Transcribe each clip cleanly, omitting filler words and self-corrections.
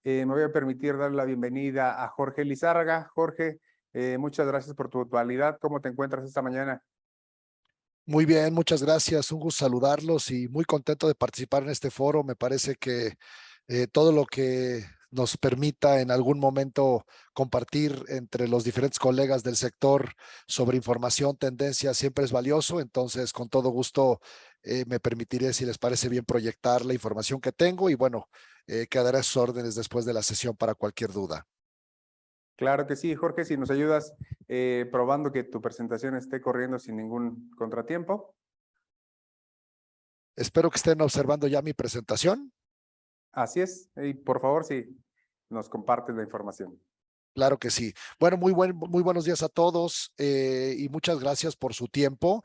Me voy a permitir dar la bienvenida a Jorge Lizárraga. Jorge, muchas gracias por tu actualidad. ¿Cómo te encuentras esta mañana? Muy bien, muchas gracias. Un gusto saludarlos y muy contento de participar en este foro. Me parece que todo lo que nos permita en algún momento compartir entre los diferentes colegas del sector sobre información, tendencias, siempre es valioso. Entonces, con todo gusto, me permitiré, si les parece bien, proyectar la información que tengo y bueno, quedaré a sus órdenes después de la sesión para cualquier duda. Claro que sí, Jorge, si nos ayudas probando que tu presentación esté corriendo sin ningún contratiempo. Espero que estén observando ya mi presentación. Así es. Y por favor, si nos compartes la información. Claro que sí. Bueno, muy buenos días a todos y muchas gracias por su tiempo.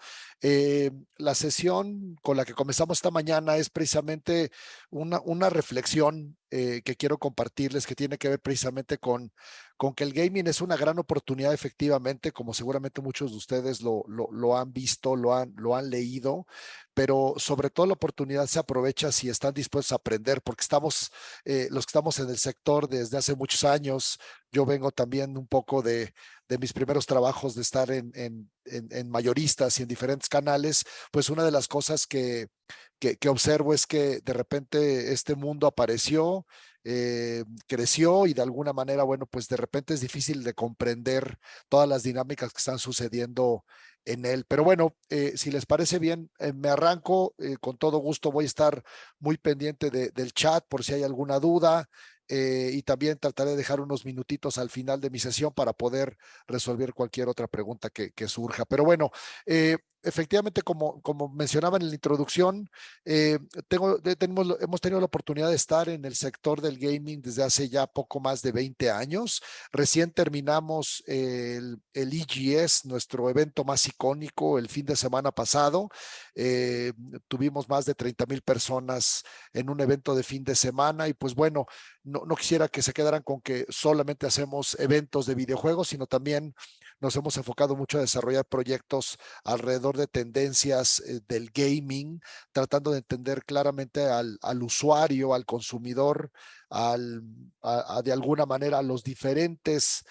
La sesión con la que comenzamos esta mañana es precisamente una reflexión que quiero compartirles que tiene que ver precisamente con que el gaming es una gran oportunidad efectivamente, como seguramente muchos de ustedes lo han visto, lo han leído, pero sobre todo la oportunidad se aprovecha si están dispuestos a aprender, porque los que estamos en el sector desde hace muchos años. Yo vengo también un poco de mis primeros trabajos de estar en mayoristas y en diferentes canales, pues una de las cosas que observo es que de repente este mundo apareció, creció y de alguna manera, bueno, pues de repente es difícil de comprender todas las dinámicas que están sucediendo en él. Pero bueno, si les parece bien, me arranco. Con todo gusto voy a estar muy pendiente del chat por si hay alguna duda. Y también trataré de dejar unos minutitos al final de mi sesión para poder resolver cualquier otra pregunta que surja. Pero bueno, efectivamente, como mencionaba en la introducción, hemos tenido la oportunidad de estar en el sector del gaming desde hace ya poco más de 20 años. Recién terminamos el EGS, nuestro evento más icónico, el fin de semana pasado. Eh, Tuvimos más de 30,000 personas en un evento de fin de semana y pues bueno, no quisiera que se quedaran con que solamente hacemos eventos de videojuegos, sino también nos hemos enfocado mucho a desarrollar proyectos alrededor de tendencias del gaming, tratando de entender claramente al usuario, al consumidor, de alguna manera a los diferentes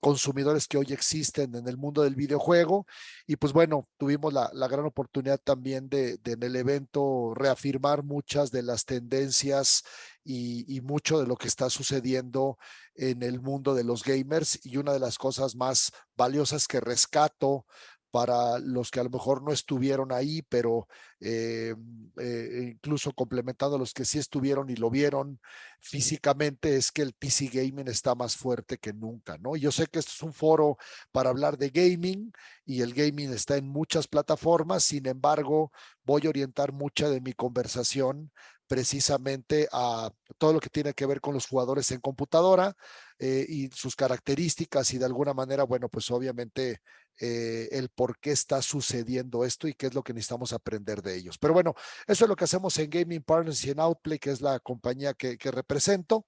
consumidores que hoy existen en el mundo del videojuego. Y pues bueno, tuvimos la gran oportunidad también de en el evento reafirmar muchas de las tendencias y mucho de lo que está sucediendo en el mundo de los gamers. Y una de las cosas más valiosas que rescato para los que a lo mejor no estuvieron ahí, pero incluso complementando a los que sí estuvieron y lo vieron físicamente, es que el PC gaming está más fuerte que nunca, ¿no? Yo sé que esto es un foro para hablar de gaming y el gaming está en muchas plataformas. Sin embargo, voy a orientar mucha de mi conversación precisamente a todo lo que tiene que ver con los jugadores en computadora y sus características y de alguna manera, bueno, pues obviamente el por qué está sucediendo esto y qué es lo que necesitamos aprender de ellos. Pero bueno, eso es lo que hacemos en Gaming Partners y en Outplay, que es la compañía que represento.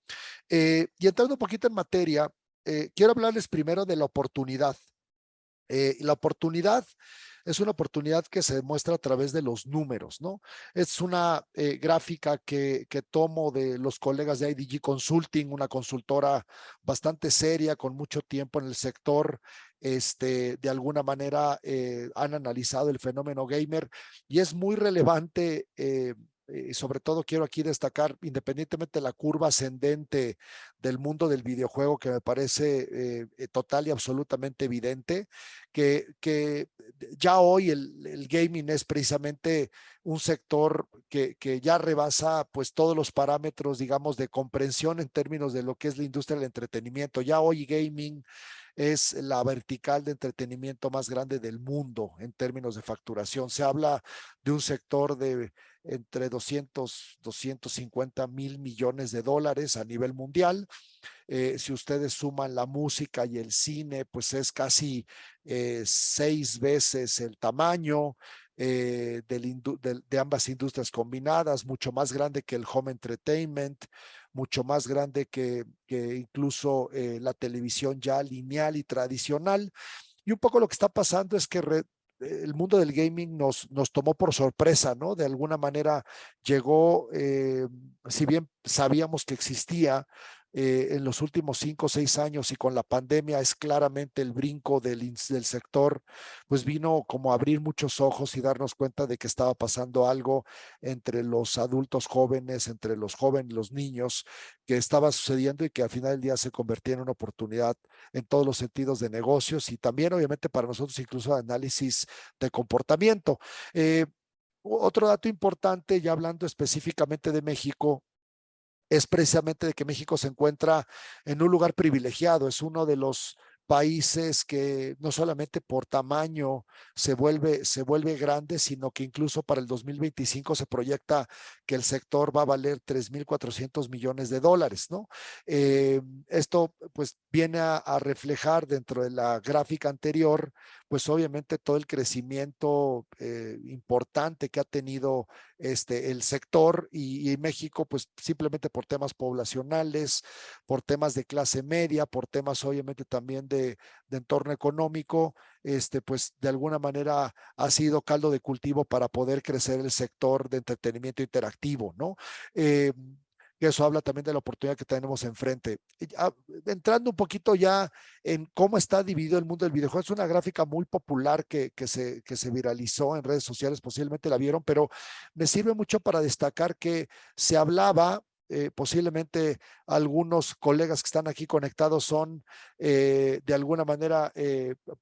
Y entrando un poquito en materia, quiero hablarles primero de la oportunidad. La oportunidad es una oportunidad que se demuestra a través de los números, ¿no? Es una gráfica que tomo de los colegas de IDG Consulting, una consultora bastante seria, con mucho tiempo en el sector. De alguna manera han analizado el fenómeno gamer y es muy relevante. Sobre todo quiero aquí destacar, independientemente de la curva ascendente del mundo del videojuego, que me parece total y absolutamente evidente, que ya hoy el gaming es precisamente un sector que ya rebasa pues todos los parámetros, digamos, de comprensión en términos de lo que es la industria del entretenimiento. Ya hoy gaming es la vertical de entretenimiento más grande del mundo en términos de facturación. Se habla de un sector de entre 250,000 millones de dólares a nivel mundial. Si ustedes suman la música y el cine, pues es casi 6 veces el tamaño de ambas industrias combinadas, mucho más grande que el home entertainment, mucho más grande que incluso la televisión ya lineal y tradicional. Y un poco lo que está pasando es que el mundo del gaming nos tomó por sorpresa, ¿no? De alguna manera llegó, si bien sabíamos que existía, en los últimos 5 o 6 años y con la pandemia es claramente el brinco del sector, pues vino como a abrir muchos ojos y darnos cuenta de que estaba pasando algo entre los adultos jóvenes, entre los jóvenes, los niños, que estaba sucediendo y que al final del día se convertía en una oportunidad en todos los sentidos de negocios y también obviamente para nosotros incluso de análisis de comportamiento. Otro dato importante, ya hablando específicamente de México, es precisamente de que México se encuentra en un lugar privilegiado, es uno de los países que no solamente por tamaño se vuelve grande, sino que incluso para el 2025 se proyecta que el sector va a valer 3.400 millones de dólares, ¿no? Esto pues viene a reflejar dentro de la gráfica anterior, pues obviamente todo el crecimiento importante que ha tenido el sector y México, pues simplemente por temas poblacionales, por temas de clase media, por temas obviamente también de entorno económico, pues de alguna manera ha sido caldo de cultivo para poder crecer el sector de entretenimiento interactivo, ¿no? Que eso habla también de la oportunidad que tenemos enfrente. Entrando un poquito ya en cómo está dividido el mundo del videojuego, es una gráfica muy popular que se viralizó en redes sociales, posiblemente la vieron, pero me sirve mucho para destacar que se hablaba, posiblemente algunos colegas que están aquí conectados son de alguna manera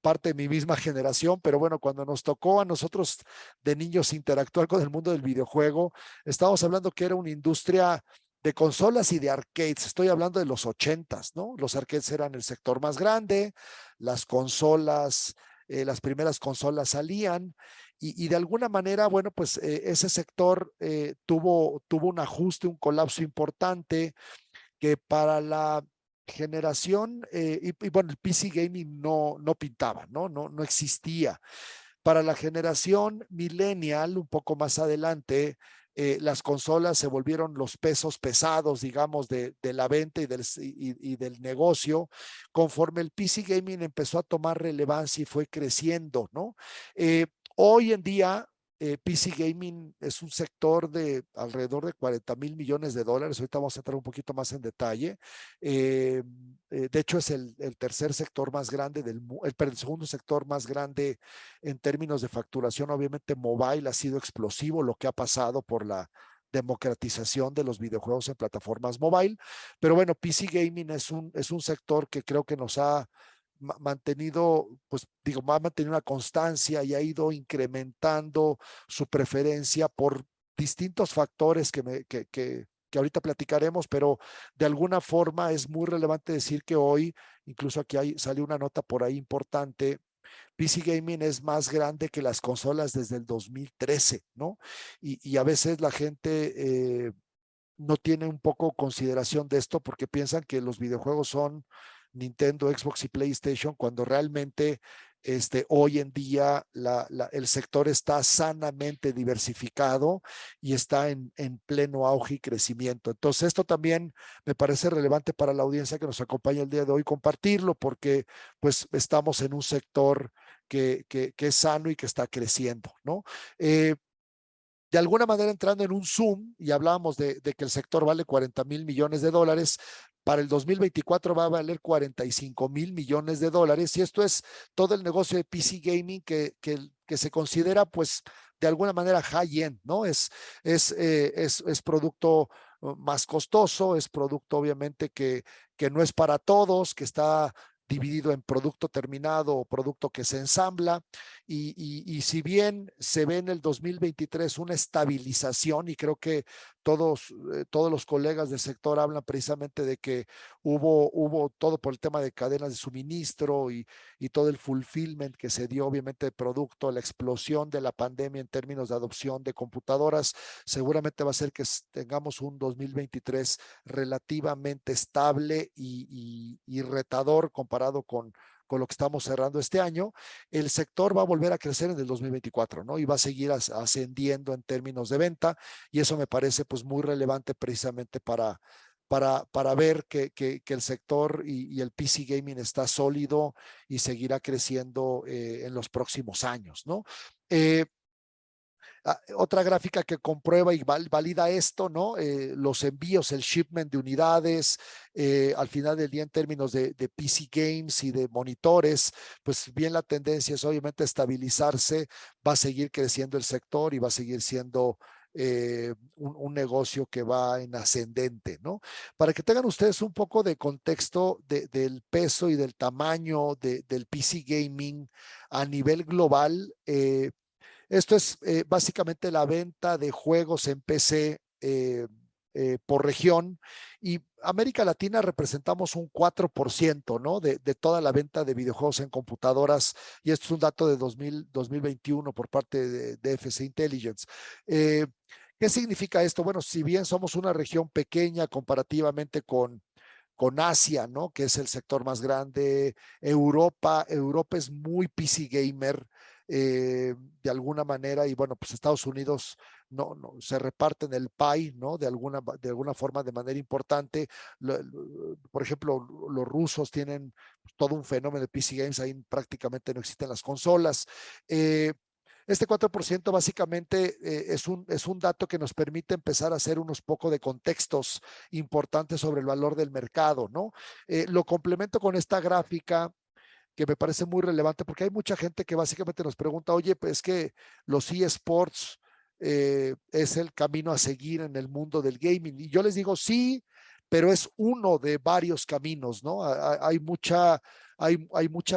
parte de mi misma generación, pero bueno, cuando nos tocó a nosotros de niños interactuar con el mundo del videojuego, estábamos hablando que era una industria de consolas y de arcades. Estoy hablando de los 80s, ¿no? Los arcades eran el sector más grande, las consolas, las primeras consolas salían y de alguna manera, bueno, pues ese sector tuvo un ajuste, un colapso importante que para la generación, y bueno, el PC Gaming no pintaba, no existía. Para la generación millennial, un poco más adelante, las consolas se volvieron los pesos pesados, digamos, de la venta y del negocio, conforme el PC Gaming empezó a tomar relevancia y fue creciendo, ¿no? Hoy en día, PC Gaming es un sector de alrededor de 40,000 millones de dólares. Ahorita vamos a entrar un poquito más en detalle. De hecho, es el tercer sector más grande el segundo sector más grande en términos de facturación. Obviamente, mobile ha sido explosivo lo que ha pasado por la democratización de los videojuegos en plataformas mobile. Pero bueno, PC Gaming es un sector que creo que nos ha mantenido, pues digo, ha mantenido una constancia y ha ido incrementando su preferencia por distintos factores que ahorita platicaremos, pero de alguna forma es muy relevante decir que hoy, incluso aquí salió una nota por ahí importante, PC Gaming es más grande que las consolas desde el 2013, ¿no? Y a veces la gente no tiene un poco consideración de esto porque piensan que los videojuegos son Nintendo, Xbox y PlayStation, cuando realmente hoy en día el sector está sanamente diversificado y está en pleno auge y crecimiento. Entonces, esto también me parece relevante para la audiencia que nos acompaña el día de hoy compartirlo, porque pues estamos en un sector que es sano y que está creciendo, ¿no? De alguna manera entrando en un zoom, y hablábamos de que el sector vale 40,000 millones de dólares, para el 2024 va a valer 45,000 millones de dólares, y esto es todo el negocio de PC Gaming que se considera pues de alguna manera high-end, ¿no? Es producto más costoso, es producto obviamente que no es para todos, que está dividido en producto terminado o producto que se ensambla y si bien se ve en el 2023 una estabilización y creo que todos los colegas del sector hablan precisamente de que hubo todo por el tema de cadenas de suministro y todo el fulfillment que se dio obviamente de producto, la explosión de la pandemia en términos de adopción de computadoras, seguramente va a ser que tengamos un 2023 relativamente estable y retador comparado con lo que estamos cerrando este año. El sector va a volver a crecer en el 2024, ¿no? Y va a seguir ascendiendo en términos de venta y eso me parece pues muy relevante precisamente para ver que el sector y el PC Gaming está sólido y seguirá creciendo en los próximos años, ¿no? Otra gráfica que comprueba y valida esto, ¿no? Los envíos, el shipment de unidades, al final del día en términos de PC Games y de monitores, pues bien la tendencia es obviamente estabilizarse, va a seguir creciendo el sector y va a seguir siendo un negocio que va en ascendente, ¿no? Para que tengan ustedes un poco de contexto del peso y del tamaño del PC Gaming a nivel global, esto es básicamente la venta de juegos en PC por región, y América Latina representamos un 4%, ¿no? De toda la venta de videojuegos en computadoras, y esto es un dato de 2021 por parte de FC Intelligence. ¿Qué significa esto? Bueno, si bien somos una región pequeña comparativamente con Asia, ¿no? Que es el sector más grande. Europa es muy PC gamer de alguna manera, y bueno, pues Estados Unidos no se reparten el pie, ¿no? De alguna forma, de manera importante. Por ejemplo, los rusos tienen todo un fenómeno de PC games, ahí prácticamente no existen las consolas. Este 4% básicamente es un dato que nos permite empezar a hacer unos poco de contextos importantes sobre el valor del mercado, ¿no? Lo complemento con esta gráfica que me parece muy relevante, porque hay mucha gente que básicamente nos pregunta, oye, pues es que los eSports es el camino a seguir en el mundo del gaming. Y yo les digo, sí, pero es uno de varios caminos, ¿no? Hay mucha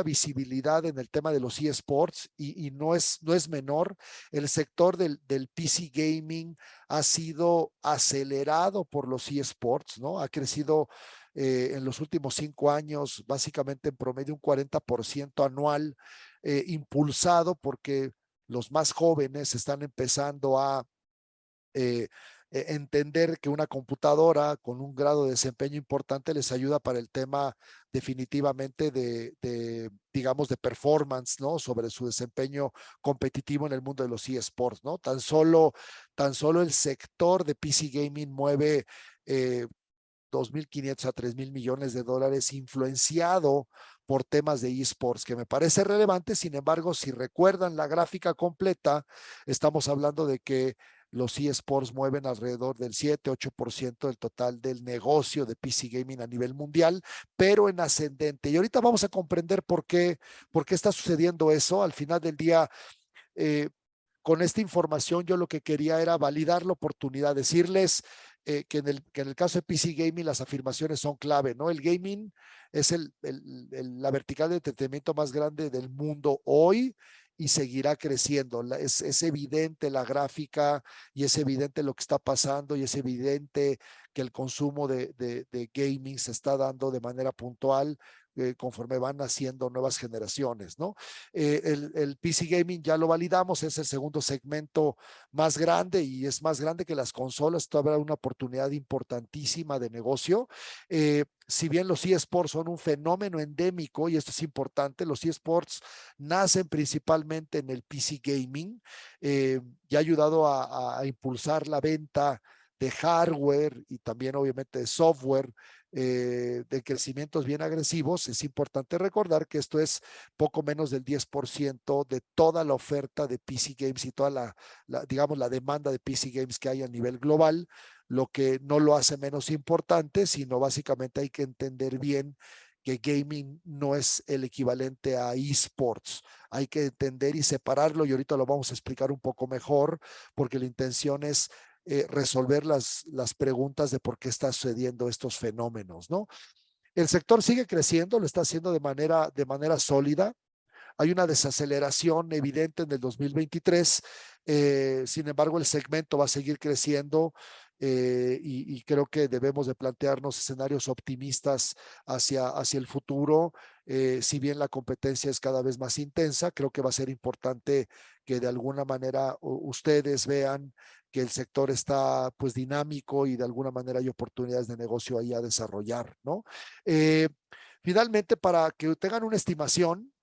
visibilidad en el tema de los eSports, y no es menor. El sector del PC gaming ha sido acelerado por los eSports, ¿no? Ha crecido en los últimos 5 años, básicamente en promedio un 40% anual, impulsado porque los más jóvenes están empezando a eh, entender que una computadora con un grado de desempeño importante les ayuda para el tema definitivamente digamos, de performance, ¿no? Sobre su desempeño competitivo en el mundo de los eSports, ¿no? Tan solo el sector de PC Gaming mueve 2.500 a 3.000 millones de dólares, influenciado por temas de eSports, que me parece relevante. Sin embargo, si recuerdan la gráfica completa, estamos hablando de que los eSports mueven alrededor del 7-8% del total del negocio de PC Gaming a nivel mundial, pero en ascendente. Y ahorita vamos a comprender por qué está sucediendo eso. Al final del día, eh, con esta información yo lo que quería era validar la oportunidad, decirles que en el caso de PC Gaming las afirmaciones son clave, ¿no? El gaming es la vertical de entretenimiento más grande del mundo hoy, y seguirá creciendo. Es evidente la gráfica, y es evidente lo que está pasando, y es evidente que el consumo de gaming se está dando de manera puntual conforme van naciendo nuevas generaciones, ¿no? El PC Gaming ya lo validamos, es el segundo segmento más grande, y es más grande que las consolas. Todavía habrá una oportunidad importantísima de negocio. Si bien los eSports son un fenómeno endémico, y esto es importante, los eSports nacen principalmente en el PC Gaming, y ha ayudado a impulsar la venta de hardware y también obviamente de software de crecimientos bien agresivos. Es importante recordar que esto es poco menos del 10% de toda la oferta de PC Games y toda digamos, la demanda de PC Games que hay a nivel global, lo que no lo hace menos importante, sino básicamente hay que entender bien que gaming no es el equivalente a esports. Hay que entender y separarlo, y ahorita lo vamos a explicar un poco mejor, porque la intención es resolver las preguntas de por qué está sucediendo estos fenómenos, ¿no? El sector sigue creciendo, lo está haciendo de manera sólida. Hay una desaceleración evidente en el 2023, sin embargo el segmento va a seguir creciendo, y creo que debemos de plantearnos escenarios optimistas hacia el futuro. Si bien la competencia es cada vez más intensa, creo que va a ser importante que de alguna manera ustedes vean que el sector está pues dinámico, y de alguna manera hay oportunidades de negocio ahí a desarrollar, ¿no? Finalmente, para que tengan una estimación,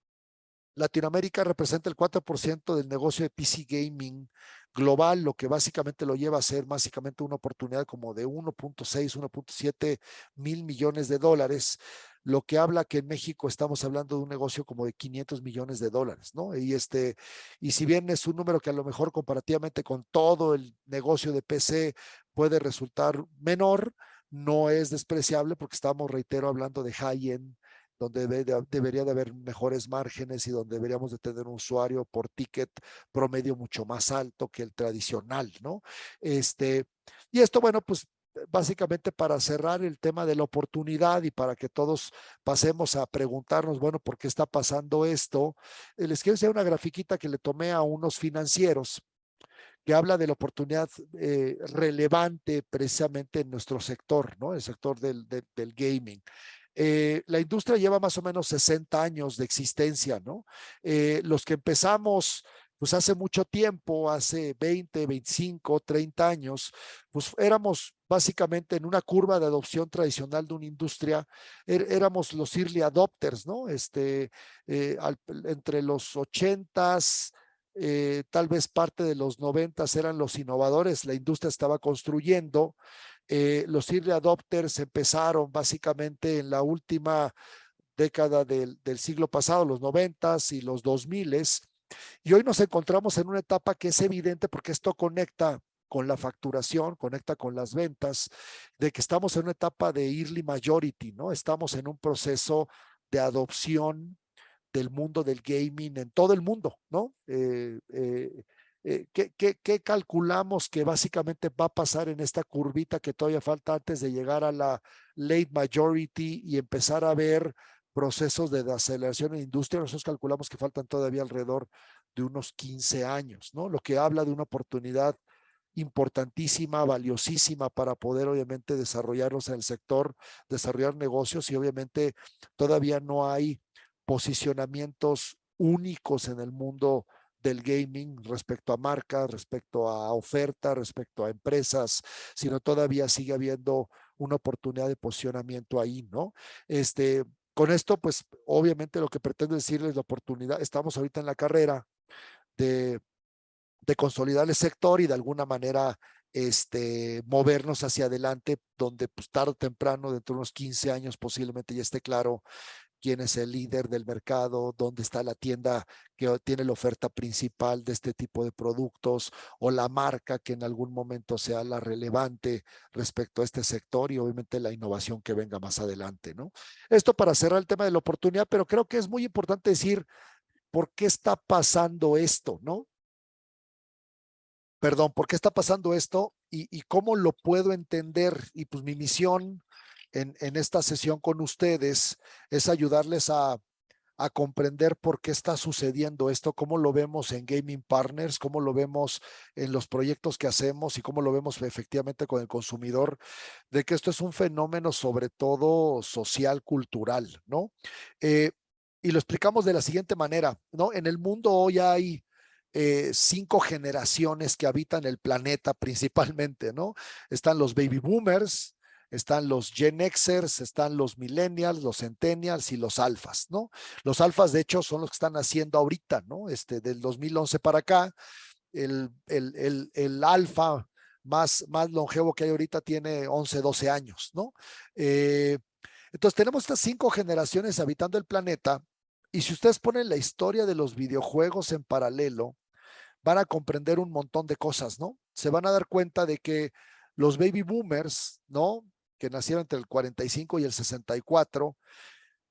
Latinoamérica representa el 4% del negocio de PC Gaming global, lo que básicamente lo lleva a ser básicamente una oportunidad como de 1.6, 1.7 mil millones de dólares, lo que habla que en México estamos hablando de un negocio como de 500 millones de dólares, ¿no? Y si bien es un número que a lo mejor comparativamente con todo el negocio de PC puede resultar menor, no es despreciable porque estamos, reitero, hablando de high-end, donde debería de haber mejores márgenes y donde deberíamos de tener un usuario por ticket promedio mucho más alto que el tradicional, ¿no? Y esto, bueno, pues básicamente para cerrar el tema de la oportunidad y para que todos pasemos a preguntarnos, bueno, ¿por qué está pasando esto? Les quiero hacer una grafiquita que le tomé a unos financieros que habla de la oportunidad relevante precisamente en nuestro sector, ¿no? El sector del gaming. La industria lleva más o menos 60 años de existencia, ¿no? Los que empezamos pues hace mucho tiempo, hace 20, 25, 30 años, pues éramos básicamente en una curva de adopción tradicional de una industria, éramos los early adopters, ¿no? Entre los 80s, tal vez parte de los 90s eran los innovadores, la industria estaba construyendo, los early adopters empezaron básicamente en la última década del siglo pasado, los 90s y los 2000s, y hoy nos encontramos en una etapa que es evidente porque esto conecta con la facturación, conecta con las ventas, de que estamos en una etapa de early majority, ¿no? Estamos en un proceso de adopción del mundo del gaming en todo el mundo, ¿no? ¿Qué calculamos que básicamente va a pasar en esta curvita que todavía falta antes de llegar a la late majority y empezar a ver procesos de aceleración en la industria? Nosotros calculamos que faltan todavía alrededor de unos 15 años, ¿no? Lo que habla de una oportunidad importantísima, valiosísima para poder obviamente desarrollarnos en el sector, desarrollar negocios y obviamente todavía no hay posicionamientos únicos en el mundo del gaming respecto a marcas, respecto a oferta, respecto a empresas, sino todavía sigue habiendo una oportunidad de posicionamiento ahí, ¿no? Con esto, pues obviamente lo que pretendo decirles la oportunidad, estamos ahorita en la carrera de, de consolidar el sector y de alguna manera movernos hacia adelante, donde pues tarde o temprano, dentro de unos 15 años posiblemente ya esté claro quién es el líder del mercado, dónde está la tienda que tiene la oferta principal de este tipo de productos o la marca que en algún momento sea la relevante respecto a este sector y obviamente la innovación que venga más adelante, ¿no? Esto para cerrar el tema de la oportunidad, pero creo que es muy importante decir por qué está pasando esto, ¿no? Perdón, ¿por qué está pasando esto y cómo lo puedo entender? Y pues mi misión en esta sesión con ustedes es ayudarles a comprender por qué está sucediendo esto, cómo lo vemos en Gaming Partners, cómo lo vemos en los proyectos que hacemos y cómo lo vemos efectivamente con el consumidor, de que esto es un fenómeno sobre todo social, cultural, ¿no? Eh, y lo explicamos de la siguiente manera, ¿no? En el mundo hoy hay 5 generaciones que habitan el planeta principalmente, ¿no? Están los baby boomers, están los Gen Xers, están los millennials, los centennials y los alfas, ¿no? Los alfas, de hecho, son los que están haciendo ahorita, ¿no? Del 2011 para acá, el alfa más longevo que hay ahorita tiene 11, 12 años, ¿no? Entonces tenemos estas 5 generaciones habitando el planeta y si ustedes ponen la historia de los videojuegos en paralelo, van a comprender un montón de cosas, ¿no? Se van a dar cuenta de que los baby boomers, ¿no? Que nacieron entre el 45 y el 64,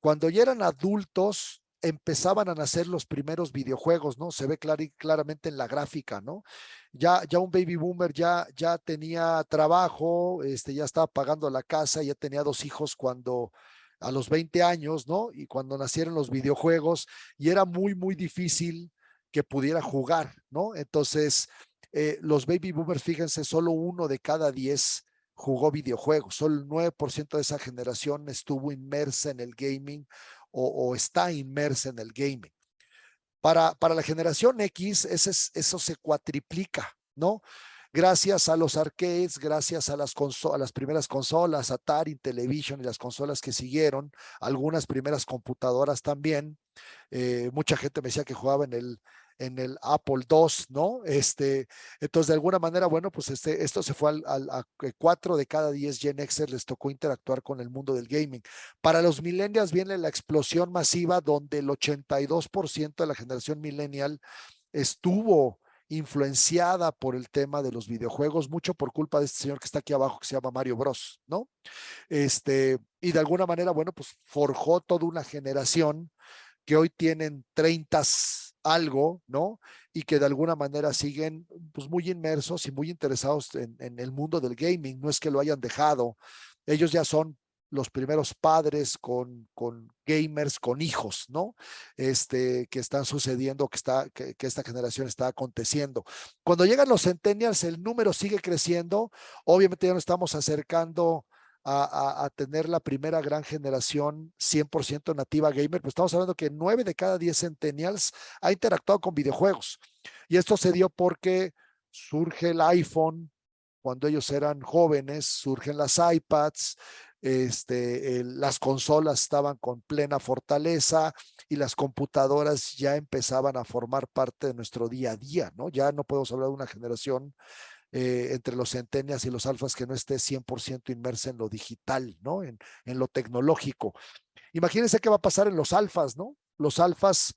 cuando ya eran adultos, empezaban a nacer los primeros videojuegos, ¿no? Se ve claramente en la gráfica, ¿no? Ya un baby boomer ya tenía trabajo, ya estaba pagando la casa, ya tenía 2 hijos cuando a los 20 años, ¿no? Y cuando nacieron los videojuegos, y era muy, muy difícil que pudiera jugar, ¿no? Entonces, los baby boomers, fíjense, solo 1 de cada 10 jugó videojuegos. Solo el 9% de esa generación estuvo inmersa en el gaming o está inmersa en el gaming. Para la generación X, eso se cuatriplica, ¿no? Gracias a los arcades, gracias a las primeras consolas, Atari, Intellivision y las consolas que siguieron, algunas primeras computadoras también. Mucha gente me decía que jugaba en el Apple II, ¿no? Entonces, de alguna manera, bueno, pues esto se fue a 4 de cada 10 Gen Xers les tocó interactuar con el mundo del gaming. Para los millennials viene la explosión masiva donde el 82% de la generación millennial estuvo influenciada por el tema de los videojuegos, mucho por culpa de este señor que está aquí abajo, que se llama Mario Bros, ¿no? Y de alguna manera, bueno, pues forjó toda una generación que hoy tienen 30 algo, ¿no? Y que de alguna manera siguen pues muy inmersos y muy interesados en el mundo del gaming. No es que lo hayan dejado, ellos ya son los primeros padres con gamers, con hijos, ¿no? Que están sucediendo, que esta generación está aconteciendo. Cuando llegan los centennials, el número sigue creciendo. Obviamente ya nos estamos acercando a tener la primera gran generación 100% nativa gamer, pues estamos hablando que 9 de cada 10 centennials ha interactuado con videojuegos. Y esto se dio porque surge el iPhone cuando ellos eran jóvenes, surgen las iPads, las consolas estaban con plena fortaleza y las computadoras ya empezaban a formar parte de nuestro día a día, ¿no? Ya no podemos hablar de una generación entre los centenias y los alfas que no esté 100% inmersa en lo digital, ¿no? En lo tecnológico. Imagínense qué va a pasar en los alfas, ¿no? Los alfas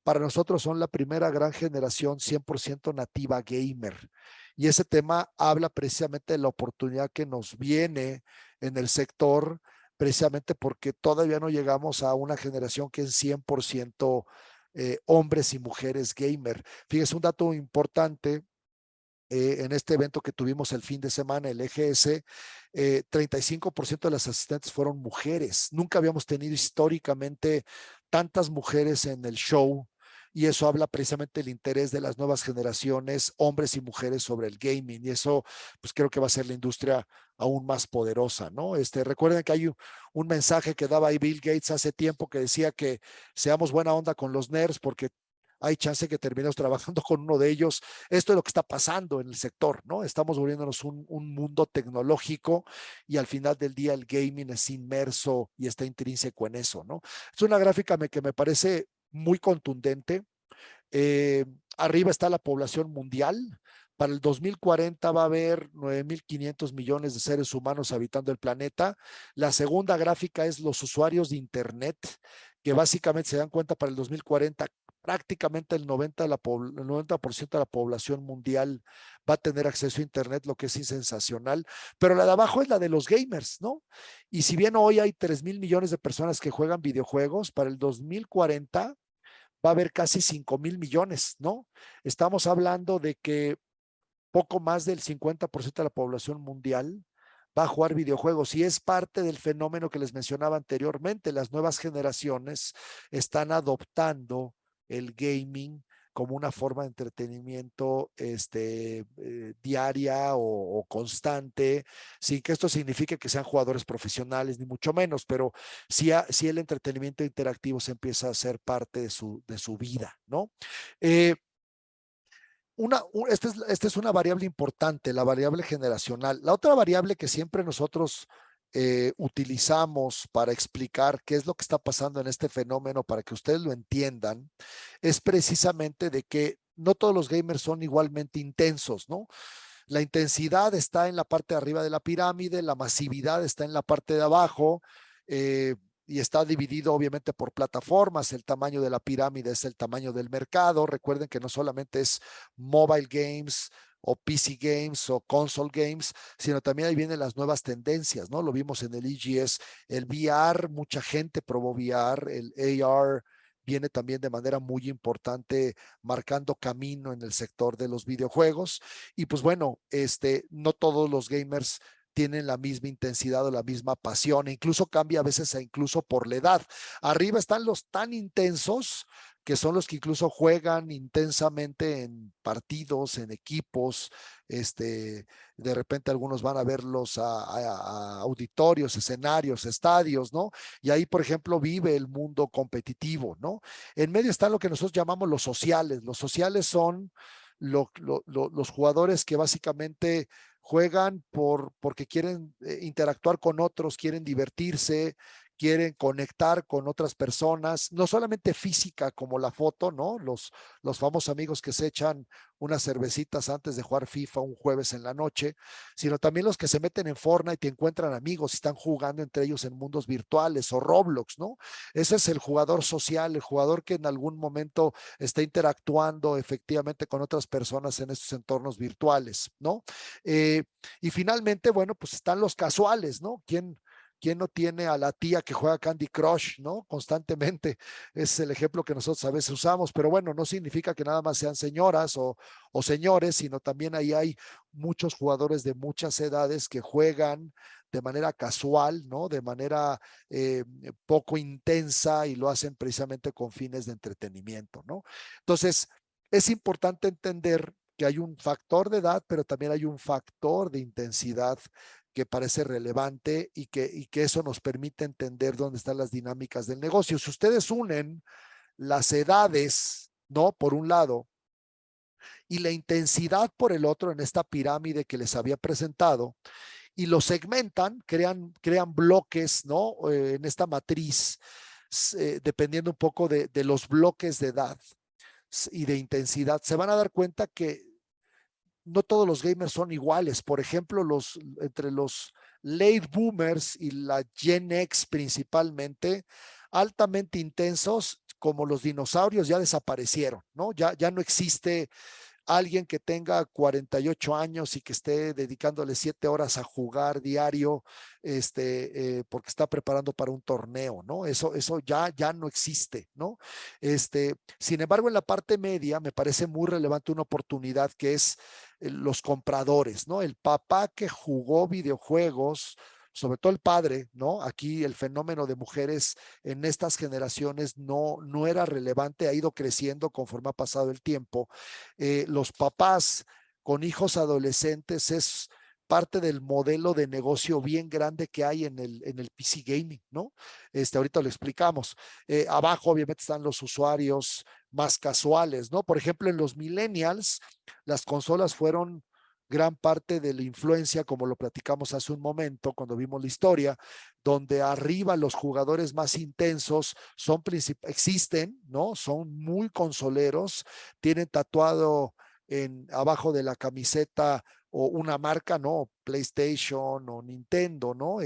para nosotros son la primera gran generación 100% nativa gamer. Y ese tema habla precisamente de la oportunidad que nos viene en el sector, precisamente porque todavía no llegamos a una generación que es 100% hombres y mujeres gamer. Fíjese, un dato importante en este evento que tuvimos el fin de semana, el EGS, 35% de las asistentes fueron mujeres. Nunca habíamos tenido históricamente tantas mujeres en el show y eso habla precisamente del interés de las nuevas generaciones, hombres y mujeres, sobre el gaming, y eso pues creo que va a ser la industria aún más poderosa, ¿no? Recuerden que hay un mensaje que daba ahí Bill Gates hace tiempo que decía que seamos buena onda con los nerds porque hay chance que terminemos trabajando con uno de ellos. Esto es lo que está pasando en el sector, ¿no? Estamos volviéndonos un mundo tecnológico y al final del día el gaming es inmerso y está intrínseco en eso, ¿no? Es una gráfica que me parece muy contundente. Eh, Arriba está la población mundial. Para el 2040 va a haber 9.500 millones de seres humanos habitando el planeta. La segunda gráfica es los usuarios de Internet, que básicamente se dan cuenta para el 2040 prácticamente el 90% de la población mundial va a tener acceso a Internet, lo que es sensacional. Pero la de abajo es la de los gamers, ¿no? Y si bien hoy hay 3.000 millones de personas que juegan videojuegos, para el 2040 va a haber casi 5.000 millones, ¿no? Estamos hablando de que poco más del 50% de la población mundial va a jugar videojuegos y es parte del fenómeno que les mencionaba anteriormente. Las nuevas generaciones están adoptando el gaming como una forma de entretenimiento diaria o constante, sin que esto signifique que sean jugadores profesionales, ni mucho menos, pero sí el entretenimiento interactivo se empieza a hacer parte de su vida, ¿no? Esta es una variable importante, la variable generacional. La otra variable que siempre nosotros utilizamos para explicar qué es lo que está pasando en este fenómeno, para que ustedes lo entiendan, es precisamente de que no todos los gamers son igualmente intensos, ¿no? La intensidad está en la parte de arriba de la pirámide, la masividad está en la parte de abajo. Y está dividido obviamente por plataformas. El tamaño de la pirámide es el tamaño del mercado. Recuerden que no solamente es mobile games o PC games o console games, sino también ahí vienen las nuevas tendencias, ¿no? Lo vimos en el EGS, el VR, mucha gente probó VR, el AR viene también de manera muy importante marcando camino en el sector de los videojuegos. Y pues bueno, no todos los gamers tienen la misma intensidad o la misma pasión, incluso cambia a veces incluso por la edad. Arriba están los tan intensos, que son los que incluso juegan intensamente en partidos, en equipos. De repente algunos van a verlos a auditorios, escenarios, estadios, ¿no? Y ahí, por ejemplo, vive el mundo competitivo, ¿no? En medio están lo que nosotros llamamos los sociales. Los sociales son los jugadores que básicamente juegan porque quieren interactuar con otros, quieren divertirse, quieren conectar con otras personas, no solamente física como la foto, ¿no? Los famosos amigos que se echan unas cervecitas antes de jugar FIFA un jueves en la noche, sino también los que se meten en Fortnite y encuentran amigos y están jugando entre ellos en mundos virtuales o Roblox, ¿no? Ese es el jugador social, el jugador que en algún momento está interactuando efectivamente con otras personas en estos entornos virtuales, ¿no? Y finalmente, bueno, pues están los casuales, ¿no? ¿Quién no tiene a la tía que juega Candy Crush, ¿no? Constantemente. Es el ejemplo que nosotros a veces usamos, pero bueno, no significa que nada más sean señoras o señores, sino también ahí hay muchos jugadores de muchas edades que juegan de manera casual, ¿no? De manera poco intensa y lo hacen precisamente con fines de entretenimiento, ¿no? Entonces, es importante entender que hay un factor de edad, pero también hay un factor de intensidad que parece relevante y que eso nos permite entender dónde están las dinámicas del negocio. Si ustedes unen las edades, ¿no? Por un lado, y la intensidad por el otro en esta pirámide que les había presentado, y lo segmentan, crean bloques, ¿no? En esta matriz, dependiendo un poco de los bloques de edad y de intensidad, se van a dar cuenta que no todos los gamers son iguales. Por ejemplo, entre los late boomers y la Gen X principalmente, altamente intensos, como los dinosaurios, ya desaparecieron, ¿no? Ya no existe alguien que tenga 48 años y que esté dedicándole 7 horas a jugar diario, porque está preparando para un torneo, ¿no? Eso ya no existe, ¿no? Sin embargo, en la parte media me parece muy relevante una oportunidad que es los compradores, ¿no? El papá que jugó videojuegos, sobre todo el padre, ¿no? Aquí el fenómeno de mujeres en estas generaciones no era relevante, ha ido creciendo conforme ha pasado el tiempo. Los papás con hijos adolescentes es parte del modelo de negocio bien grande que hay en el PC gaming, ¿no? Ahorita lo explicamos. Abajo obviamente están los usuarios más casuales, ¿no? Por ejemplo, en los millennials, las consolas fueron gran parte de la influencia, como lo platicamos hace un momento cuando vimos la historia, donde arriba los jugadores más intensos existen, ¿no? Son muy consoleros, tienen tatuado abajo de la camiseta o una marca, ¿no? PlayStation o Nintendo, ¿no?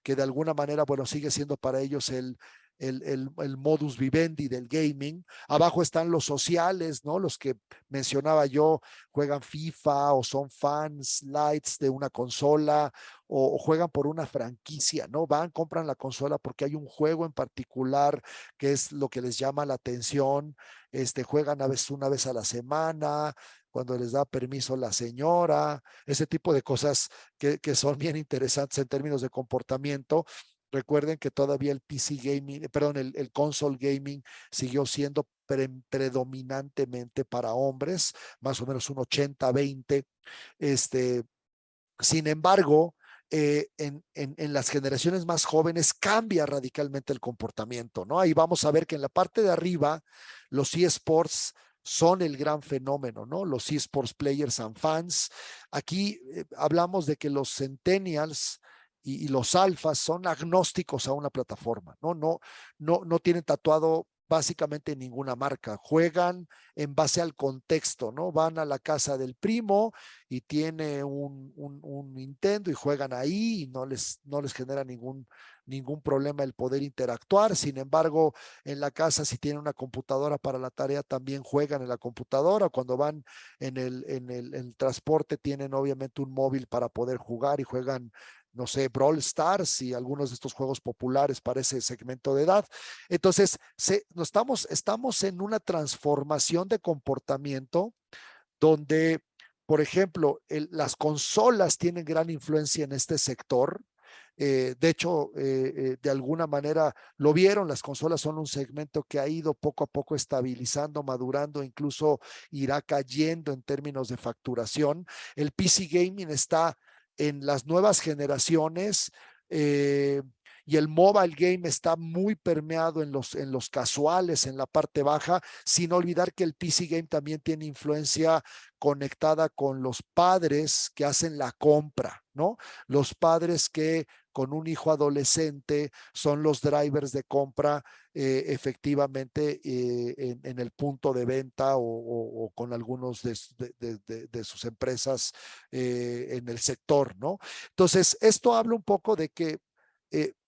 Que de alguna manera, bueno, sigue siendo para ellos el modus vivendi del gaming. Abajo están los sociales, ¿no? Los que mencionaba yo, juegan FIFA o son fans lights de una consola o juegan por una franquicia, ¿no? Compran la consola porque hay un juego en particular que es lo que les llama la atención. Juegan a veces una vez a la semana, cuando les da permiso la señora, ese tipo de cosas que son bien interesantes en términos de comportamiento. Recuerden que todavía el PC gaming, perdón, el console gaming siguió siendo predominantemente para hombres, más o menos un 80-20. Sin embargo, en las generaciones más jóvenes cambia radicalmente el comportamiento, ¿no? Ahí vamos a ver que en la parte de arriba los eSports son el gran fenómeno, ¿no? Los eSports players and fans. Aquí hablamos de que los centennials y los alfas son agnósticos a una plataforma, ¿no? No tienen tatuado básicamente ninguna marca, juegan en base al contexto, ¿no? Van a la casa del primo y tiene un Nintendo y juegan ahí y no les genera ningún problema el poder interactuar. Sin embargo, en la casa, si tienen una computadora para la tarea, también juegan en la computadora. Cuando van en el transporte, tienen obviamente un móvil para poder jugar y juegan, no sé, Brawl Stars y algunos de estos juegos populares para ese segmento de edad. Entonces, estamos en una transformación de comportamiento donde, por ejemplo, las consolas tienen gran influencia en este sector. De hecho, de alguna manera lo vieron, las consolas son un segmento que ha ido poco a poco estabilizando, madurando, incluso irá cayendo en términos de facturación. El PC gaming está en las nuevas generaciones, y el mobile game está muy permeado en los casuales, en la parte baja, sin olvidar que el PC game también tiene influencia conectada con los padres que hacen la compra, ¿no? Los padres que con un hijo adolescente, son los drivers de compra efectivamente en el punto de venta o con algunos de sus empresas en el sector, ¿no? Entonces, esto habla un poco de que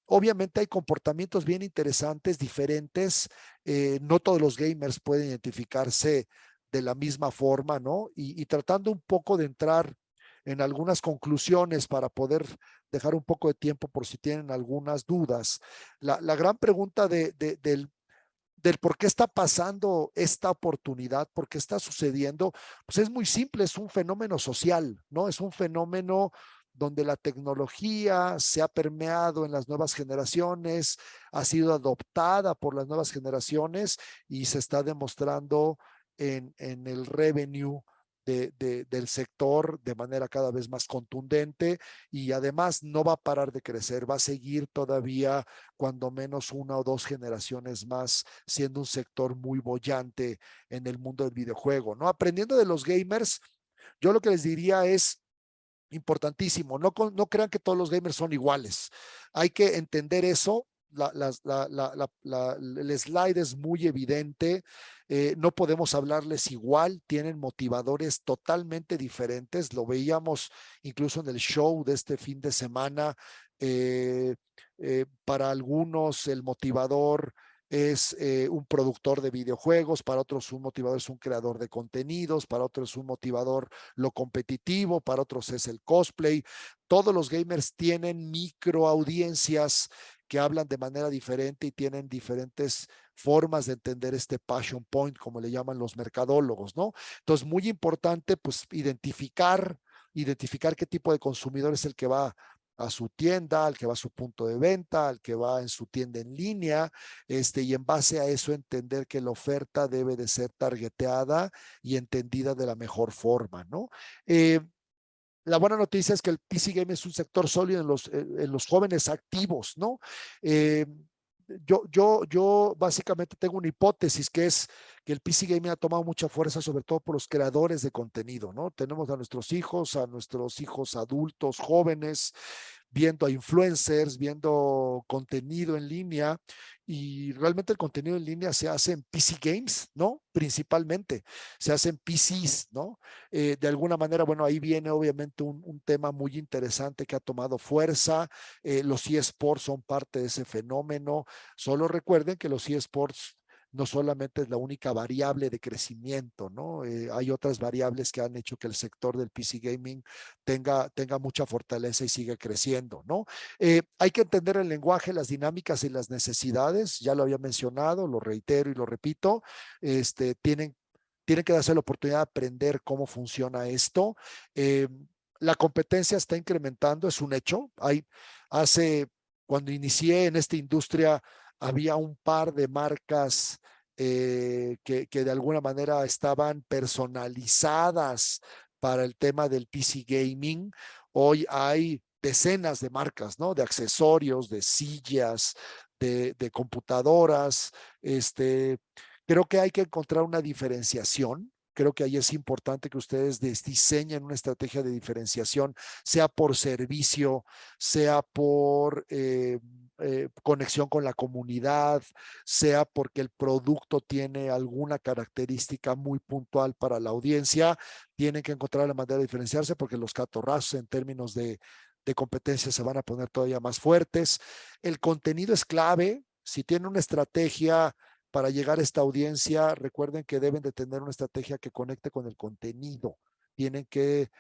obviamente hay comportamientos bien interesantes, diferentes. No todos los gamers pueden identificarse de la misma forma, ¿no? Y tratando un poco de entrar en algunas conclusiones para poder dejar un poco de tiempo por si tienen algunas dudas. La gran pregunta del por qué está pasando esta oportunidad, por qué está sucediendo, pues es muy simple, es un fenómeno social, ¿no? Es un fenómeno donde la tecnología se ha permeado en las nuevas generaciones, ha sido adoptada por las nuevas generaciones y se está demostrando en el revenue del sector de manera cada vez más contundente y además no va a parar de crecer, va a seguir todavía cuando menos una o dos generaciones más siendo un sector muy boyante en el mundo del videojuego, ¿no? Aprendiendo de los gamers, yo lo que les diría es importantísimo, no crean que todos los gamers son iguales, hay que entender eso. El slide es muy evidente, no podemos hablarles igual, tienen motivadores totalmente diferentes, lo veíamos incluso en el show de este fin de semana. Para algunos el motivador es un productor de videojuegos, para otros un motivador es un creador de contenidos, para otros un motivador lo competitivo, para otros es el cosplay. Todos los gamers tienen micro audiencias que hablan de manera diferente y tienen diferentes formas de entender este passion point, como le llaman los mercadólogos, ¿no? Entonces, muy importante, pues, identificar qué tipo de consumidor es el que va a su tienda, al que va a su punto de venta, al que va en su tienda en línea, y en base a eso entender que la oferta debe de ser targeteada y entendida de la mejor forma, ¿no? La buena noticia es que el PC Game es un sector sólido en los jóvenes activos, ¿no? Eh, yo básicamente tengo una hipótesis que es que el PC Gaming ha tomado mucha fuerza, sobre todo por los creadores de contenido, ¿no? Tenemos a nuestros hijos adultos, jóvenes, viendo a influencers, viendo contenido en línea y realmente el contenido en línea se hace en PC Games, ¿no? Principalmente, se hace en PCs, ¿no? De alguna manera, bueno, ahí viene obviamente un tema muy interesante que ha tomado fuerza. Los eSports son parte de ese fenómeno. Solo recuerden que los eSports no solamente es la única variable de crecimiento, ¿no? Hay otras variables que han hecho que el sector del PC Gaming tenga mucha fortaleza y siga creciendo, ¿no? Hay que entender el lenguaje, las dinámicas y las necesidades, ya lo había mencionado, lo reitero y lo repito, tienen que darse la oportunidad de aprender cómo funciona esto. La competencia está incrementando, es un hecho. Cuando inicié en esta industria, había un par de marcas que de alguna manera estaban personalizadas para el tema del PC gaming. Hoy hay decenas de marcas, ¿no? De accesorios, de sillas, de computadoras. Creo que hay que encontrar una diferenciación. Creo que ahí es importante que ustedes diseñen una estrategia de diferenciación, sea por servicio, sea por conexión con la comunidad, sea porque el producto tiene alguna característica muy puntual para la audiencia. Tienen que encontrar la manera de diferenciarse porque los catorrazos en términos de competencia se van a poner todavía más fuertes. El contenido es clave. Si tienen una estrategia para llegar a esta audiencia, recuerden que deben de tener una estrategia que conecte con el contenido. Tienen que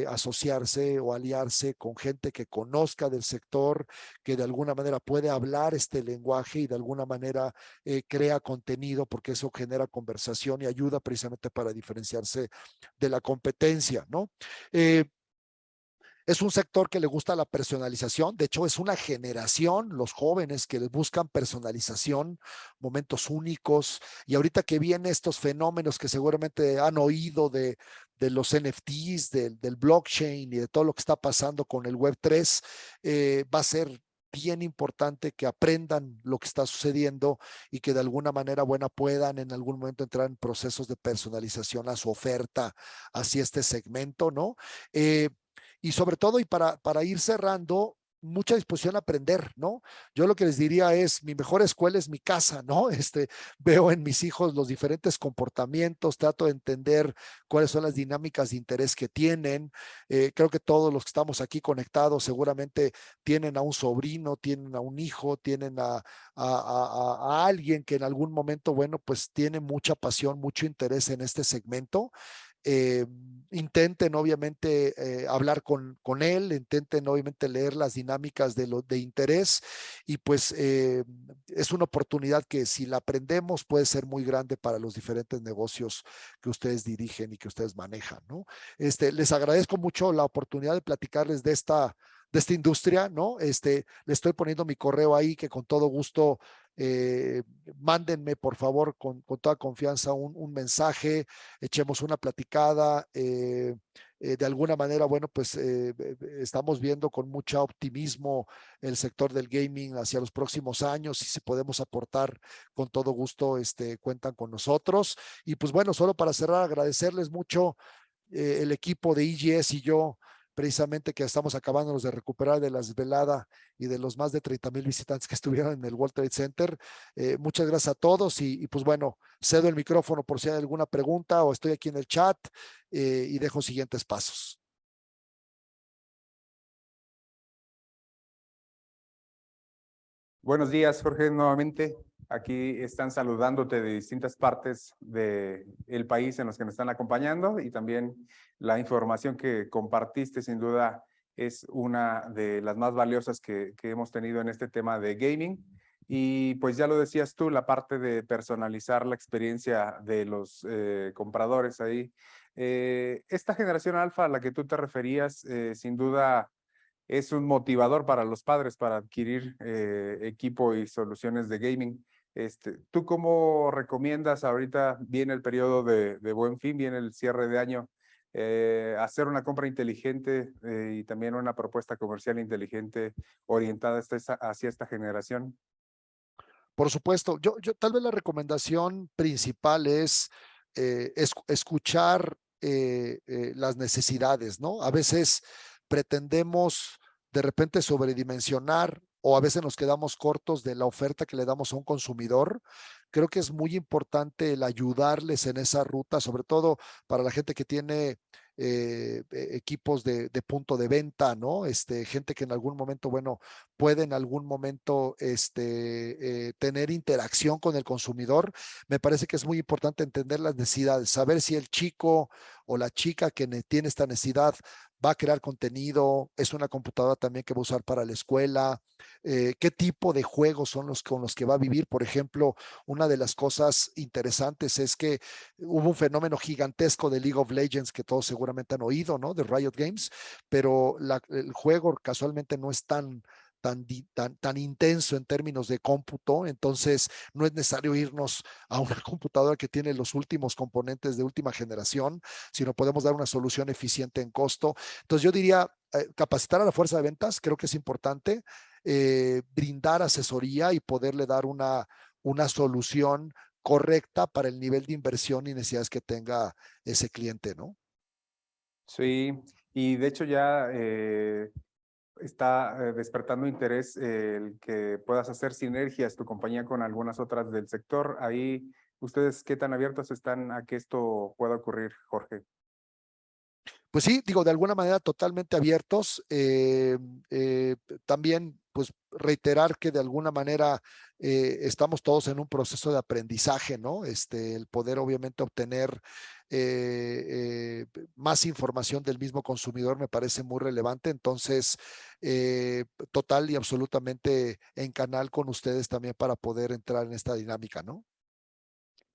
asociarse o aliarse con gente que conozca del sector, que de alguna manera puede hablar este lenguaje y de alguna manera crea contenido, porque eso genera conversación y ayuda precisamente para diferenciarse de la competencia, ¿no? Es un sector que le gusta la personalización, de hecho es una generación, los jóvenes que buscan personalización, momentos únicos, y ahorita que vienen estos fenómenos que seguramente han oído de los NFTs, del blockchain y de todo lo que está pasando con el Web3, va a ser bien importante que aprendan lo que está sucediendo y que de alguna manera buena puedan en algún momento entrar en procesos de personalización a su oferta hacia este segmento, ¿no? Y sobre todo, y para ir cerrando, mucha disposición a aprender, ¿no? Yo lo que les diría es, mi mejor escuela es mi casa, ¿no? Veo en mis hijos los diferentes comportamientos, trato de entender cuáles son las dinámicas de interés que tienen. Creo que todos los que estamos aquí conectados seguramente tienen a un sobrino, tienen a un hijo, tienen a alguien que en algún momento, bueno, pues tiene mucha pasión, mucho interés en este segmento. eh, Intenten obviamente hablar con él, intenten obviamente leer las dinámicas de interés y pues es una oportunidad que si la aprendemos puede ser muy grande para los diferentes negocios que ustedes dirigen y que ustedes manejan, ¿no? Les agradezco mucho la oportunidad de platicarles de esta industria, ¿no? Le estoy poniendo mi correo ahí que con todo gusto eh, mándenme por favor con toda confianza un mensaje, echemos una platicada. De alguna manera, bueno, pues estamos viendo con mucho optimismo el sector del gaming hacia los próximos años y si podemos aportar con todo gusto, cuentan con nosotros. Y pues bueno, solo para cerrar, agradecerles mucho el equipo de EGS y yo, precisamente que estamos acabándonos de recuperar de la desvelada y de los más de 30,000 visitantes que estuvieron en el World Trade Center. Muchas gracias a todos y pues bueno, cedo el micrófono por si hay alguna pregunta o estoy aquí en el chat y dejo siguientes pasos. Buenos días, Jorge, nuevamente. Aquí están saludándote de distintas partes del país en los que nos están acompañando y también la información que compartiste sin duda es una de las más valiosas que hemos tenido en este tema de gaming. Y pues ya lo decías tú, la parte de personalizar la experiencia de los compradores ahí. Esta generación alfa a la que tú te referías, sin duda es un motivador para los padres para adquirir equipo y soluciones de gaming. ¿Tú cómo recomiendas ahorita, viene el periodo de Buen Fin, viene el cierre de año, hacer una compra inteligente y también una propuesta comercial inteligente orientada hacia esta generación? Por supuesto, yo tal vez la recomendación principal es escuchar las necesidades, ¿no? A veces pretendemos de repente sobredimensionar o a veces nos quedamos cortos de la oferta que le damos a un consumidor. Creo que es muy importante el ayudarles en esa ruta, sobre todo para la gente que tiene equipos de punto de venta, ¿no? Gente que en algún momento, bueno, puede en algún momento tener interacción con el consumidor. Me parece que es muy importante entender las necesidades, saber si el chico o la chica que tiene esta necesidad va a crear contenido, es una computadora también que va a usar para la escuela, qué tipo de juegos son los con los que va a vivir. Por ejemplo, una de las cosas interesantes es que hubo un fenómeno gigantesco de League of Legends que todos seguramente han oído, ¿no? De Riot Games, pero el juego casualmente no es tan intenso en términos de cómputo, entonces no es necesario irnos a una computadora que tiene los últimos componentes de última generación, sino podemos dar una solución eficiente en costo. Entonces yo diría, capacitar a la fuerza de ventas, creo que es importante, brindar asesoría y poderle dar una solución correcta para el nivel de inversión y necesidades que tenga ese cliente, ¿no? Sí, y de hecho ya está despertando interés el que puedas hacer sinergias tu compañía con algunas otras del sector. Ahí, ¿ustedes qué tan abiertos están a que esto pueda ocurrir, Jorge? Pues sí, digo, de alguna manera totalmente abiertos. También, pues, reiterar que de alguna manera estamos todos en un proceso de aprendizaje, ¿no? El poder obviamente obtener más información del mismo consumidor me parece muy relevante. Entonces, total y absolutamente en canal con ustedes también para poder entrar en esta dinámica, ¿no?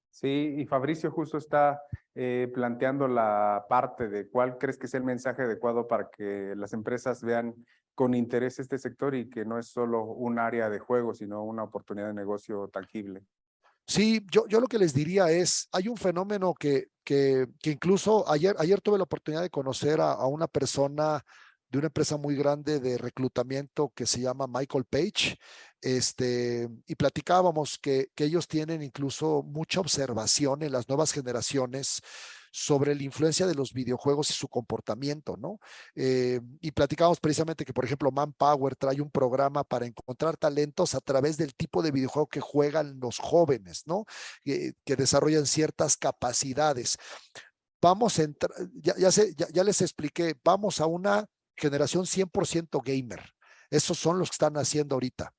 Sí, y Fabricio justo está planteando la parte de cuál crees que es el mensaje adecuado para que las empresas vean con interés este sector y que no es solo un área de juego, sino una oportunidad de negocio tangible. Sí, yo lo que les diría es, hay un fenómeno que incluso ayer tuve la oportunidad de conocer a una persona de una empresa muy grande de reclutamiento que se llama Michael Page, y platicábamos que ellos tienen incluso mucha observación en las nuevas generaciones sobre la influencia de los videojuegos y su comportamiento, ¿no? Y platicamos precisamente que, por ejemplo, Manpower trae un programa para encontrar talentos a través del tipo de videojuego que juegan los jóvenes, ¿no? Que desarrollan ciertas capacidades. Vamos a entrar, ya les expliqué, vamos a una generación 100% gamer. Esos son los que están haciendo ahorita.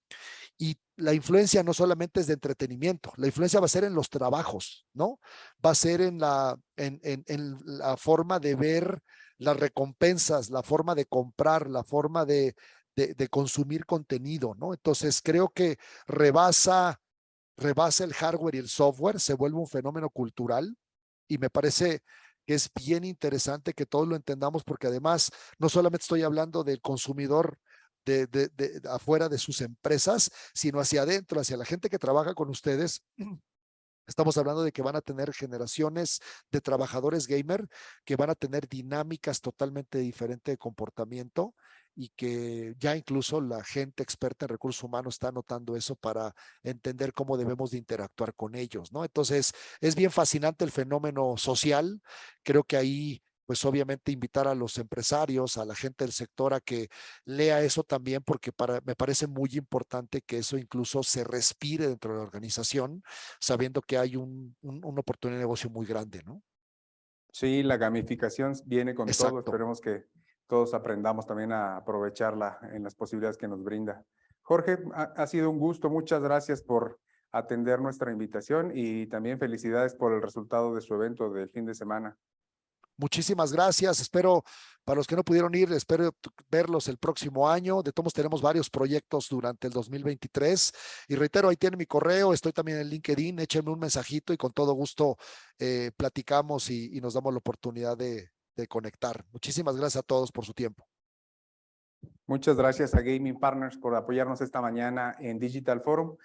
Y la influencia no solamente es de entretenimiento, la influencia va a ser en los trabajos, ¿no? Va a ser en la forma de ver las recompensas, la forma de comprar, la forma de consumir contenido, ¿no? Entonces creo que rebasa el hardware y el software, se vuelve un fenómeno cultural y me parece que es bien interesante que todos lo entendamos porque además no solamente estoy hablando del consumidor de afuera de sus empresas, sino hacia adentro, hacia la gente que trabaja con ustedes. Estamos hablando de que van a tener generaciones de trabajadores gamer que van a tener dinámicas totalmente diferentes de comportamiento y que ya incluso la gente experta en recursos humanos está notando eso para entender cómo debemos de interactuar con ellos, ¿no? Entonces, es bien fascinante el fenómeno social. Creo que ahí pues obviamente invitar a los empresarios, a la gente del sector a que lea eso también, porque me parece muy importante que eso incluso se respire dentro de la organización, sabiendo que hay una oportunidad de negocio muy grande, ¿no? Sí, la gamificación viene con todo. Exacto. Esperemos que todos aprendamos también a aprovecharla en las posibilidades que nos brinda. Jorge, ha sido un gusto. Muchas gracias por atender nuestra invitación y también felicidades por el resultado de su evento del fin de semana. Muchísimas gracias. Espero, para los que no pudieron ir, espero verlos el próximo año. De todos tenemos varios proyectos durante el 2023. Y reitero, ahí tiene mi correo. Estoy también en LinkedIn. Échenme un mensajito y con todo gusto platicamos y nos damos la oportunidad de conectar. Muchísimas gracias a todos por su tiempo. Muchas gracias a Gaming Partners por apoyarnos esta mañana en Digital Forum.